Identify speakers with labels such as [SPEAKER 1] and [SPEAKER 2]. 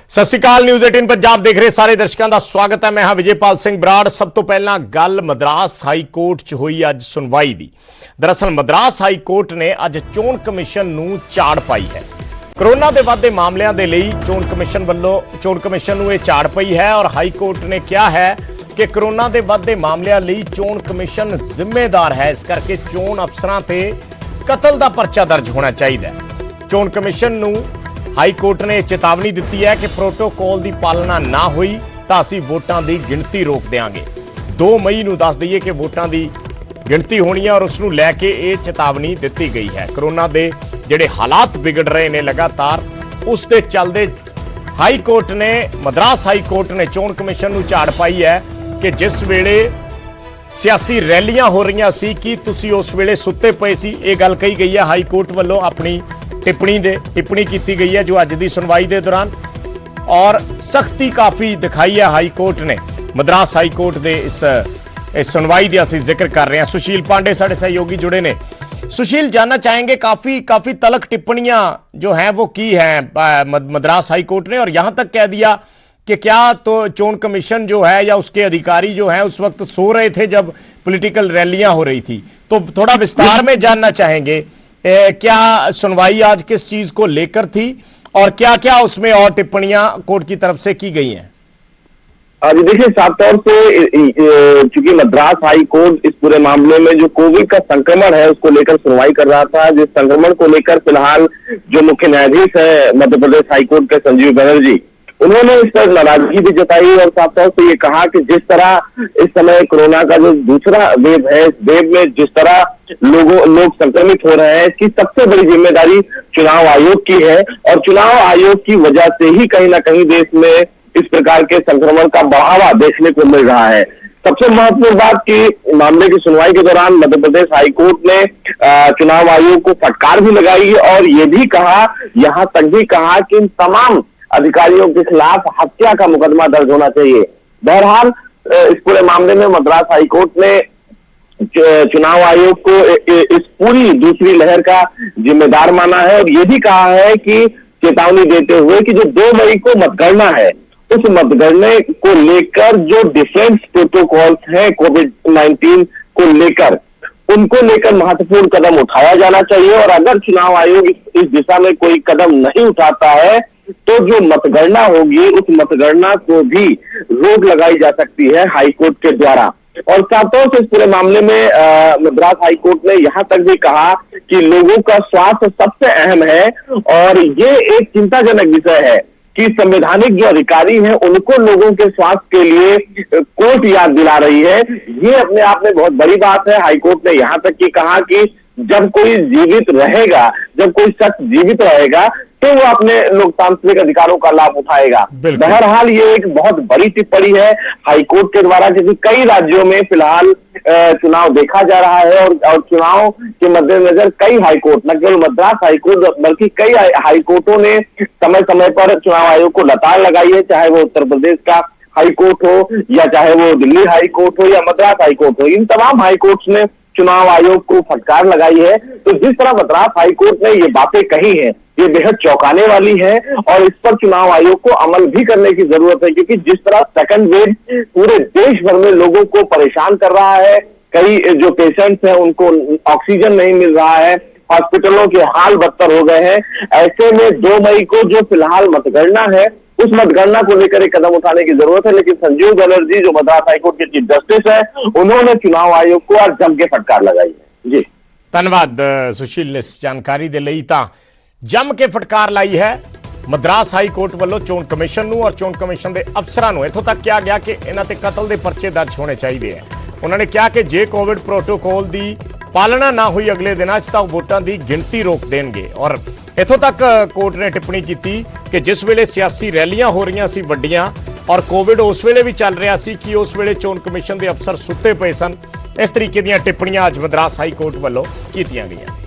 [SPEAKER 1] सत श्री अकाल। न्यूज़ 18 पंजाब देख रहे सारे दर्शकों का स्वागत है। मैं हाँ विजयपाल सिंह बराड़। सब तो पहला गल मद्रास हाई कोर्ट च हुई अज सुनवाई दी। दरअसल मद्रास हाई कोर्ट ने अज चोण कमिशन नूं झाड़ पाई है। कोरोना के वाधे मामलों के लिए चोण कमिशन वालों चोण कमिशन नूं यह झाड़ पई है और हाई कोर्ट ने कहा है कि कोरोना के वाधे मामलों लिए चोण कमिशन जिम्मेदार है। इस करके चोण अफसरां ते कतल का परचा दर्ज होना चाहिए। चोण कमिशन नूं हाई कोर्ट ने चेतावनी दी है कि प्रोटोकॉल की पालना ना हुई तो असीं वोटां की गिणती रोक देंगे। 2 मई नूं दस दईए कि वोटां की गिणती होनी है और उसनूं लैके ये चेतावनी दी गई है। कोरोना के जिहड़े हालात बिगड़ रहे हैं लगातार उस दे चलदे हाई कोर्ट ने मद्रास हाई कोर्ट ने चोण कमिशन नूं झाड़ पाई है कि जिस वेले सियासी रैलियां हो रही सी कि तुसीं उस वेले सुत्ते पे सी। ये गल कही गई है हाई कोर्ट वालों अपनी टिप्पणी की गई है जो अज की सुनवाई के दौरान, और सख्ती काफ़ी दिखाई है हाई कोर्ट ने। मद्रास हाई कोर्ट के इस सुनवाई का असीं जिक्र कर रहे हैं। सुशील पांडे साढ़े सहयोगी जुड़े ने। सुशील, जानना चाहेंगे काफ़ी तलख टिप्पणियां जो हैं वो की हैं मद्रास हाई कोर्ट ने, और यहाँ तक कह दिया कि क्या तो चोण कमीशन जो है या उसके अधिकारी जो हैं उस वक्त सो रहे थे जब पॉलिटिकल रैलियां हो रही थी। तो थोड़ा विस्तार में जानना चाहेंगे क्या सुनवाई आज किस चीज को लेकर थी और क्या क्या उसमें और टिप्पणियां कोर्ट की तरफ से की गई हैं?
[SPEAKER 2] जी देखिए, साफ तौर से चूंकि मद्रास हाई कोर्ट इस पूरे मामले में जो कोविड का संक्रमण है उसको लेकर सुनवाई कर रहा था, जिस संक्रमण को लेकर फिलहाल जो मुख्य न्यायाधीश है मध्य प्रदेश हाई कोर्ट के संजीव बनर्जी, उन्होंने इस पर नाराजगी भी जताई और साफ तौर से ये कहा कि जिस तरह इस समय कोरोना का जो दूसरा वेव है, इस वेव में जिस तरह लोग संक्रमित हो रहे हैं, इसकी सबसे बड़ी जिम्मेदारी चुनाव आयोग की है और चुनाव आयोग की वजह से ही कहीं ना कहीं देश में इस प्रकार के संक्रमण का बढ़ावा देखने को मिल रहा है। सबसे महत्वपूर्ण बात की मामले की सुनवाई के दौरान मध्य प्रदेश हाई कोर्ट ने चुनाव आयोग को फटकार भी लगाई और ये भी कहा, यहां तक भी कहा कि इन तमाम अधिकारियों के खिलाफ हत्या का मुकदमा दर्ज होना चाहिए। बहरहाल इस पूरे मामले में मद्रास हाई कोर्ट ने चुनाव आयोग को इस पूरी दूसरी लहर का जिम्मेदार माना है और ये भी कहा है कि चेतावनी देते हुए कि जो 2 मई को मतगणना है उस मतगणना को लेकर जो डिफेंस प्रोटोकॉल्स हैं कोविड-19 को लेकर, उनको लेकर महत्वपूर्ण कदम उठाया जाना चाहिए और अगर चुनाव आयोग इस दिशा में कोई कदम नहीं उठाता है तो जो मतगणना होगी उस मतगणना को भी रोक लगाई जा सकती है हाई कोर्ट के द्वारा। और साथ ही इस पूरे मामले में मद्रास हाई कोर्ट ने यहां तक भी कहा कि लोगों का स्वास्थ्य सबसे अहम है और ये एक चिंताजनक विषय है कि संवैधानिक जो अधिकारी हैं उनको लोगों के स्वास्थ्य के लिए कोर्ट याद दिला रही है। ये अपने आप में बहुत बड़ी बात है। हाई कोर्ट ने यहां तक कि कहा कि जब कोई जीवित रहेगा, जब कोई शख्स जीवित रहेगा तो वो अपने लोकतांत्रिक अधिकारों का लाभ उठाएगा। बहरहाल ये एक बहुत बड़ी टिप्पणी है हाई कोर्ट के द्वारा, क्योंकि कई राज्यों में फिलहाल चुनाव देखा जा रहा है और चुनाव के मद्देनजर कई हाई कोर्ट, न केवल मद्रास हाई कोर्ट बल्कि कई हाई कोर्टों ने समय समय पर चुनाव आयोग को लताड़ लगाई है, चाहे वो उत्तर प्रदेश का हाई कोर्ट हो या चाहे वो दिल्ली हाई कोर्ट हो या मद्रास हाई कोर्ट हो। इन तमाम हाई कोर्ट्स ने चुनाव आयोग को फटकार लगाई है। तो जिस तरह मद्रास हाई कोर्ट ने ये बातें कही हैं ये बेहद चौंकाने वाली है और इस पर चुनाव आयोग को अमल भी करने की जरूरत है, क्योंकि जिस तरह सेकंड वेव पूरे देश भर में लोगों को परेशान कर रहा है, कई जो पेशेंट्स हैं उनको ऑक्सीजन नहीं मिल रहा है, हॉस्पिटलों के हाल बदतर हो गए हैं। ऐसे में 2 मई को जो फिलहाल मतगणना है उस मतगणना को लेकर एक कदम उठाने की जरूरत है, लेकिन संजीव बनर्जी जो मद्रास हाईकोर्ट के चीफ जस्टिस है उन्होंने चुनाव आयोग को आज जम के फटकार लगाई है। जी
[SPEAKER 1] धन्यवाद सुशील ने इस जानकारी दे लई। तां जम के फटकार लाई है मद्रास हाई कोर्ट वालों चोण कमिशन नूं और चोण कमिशन के अफसरां नूं। इत्थों तक कहा गया कि इन्हां ते कतल के परचे दर्ज होने चाहिए है। उन्होंने कहा कि जे कोविड प्रोटोकॉल की पालना ना हुई अगले दिनों तो वोटां की गिणती रोक देंगे। और इत्थों तक कोर्ट ने टिप्पणी की कि जिस वेले सियासी रैलियां हो रही सी वड्डियां और कोविड उस वेले भी चल रहा सी कि उस वेले चोण कमिशन के अफसर सुत्ते पे सन। इस तरीके दी टिप्पणियां अज मद्रास हाई कोर्ट वालों कीतियां गईयां।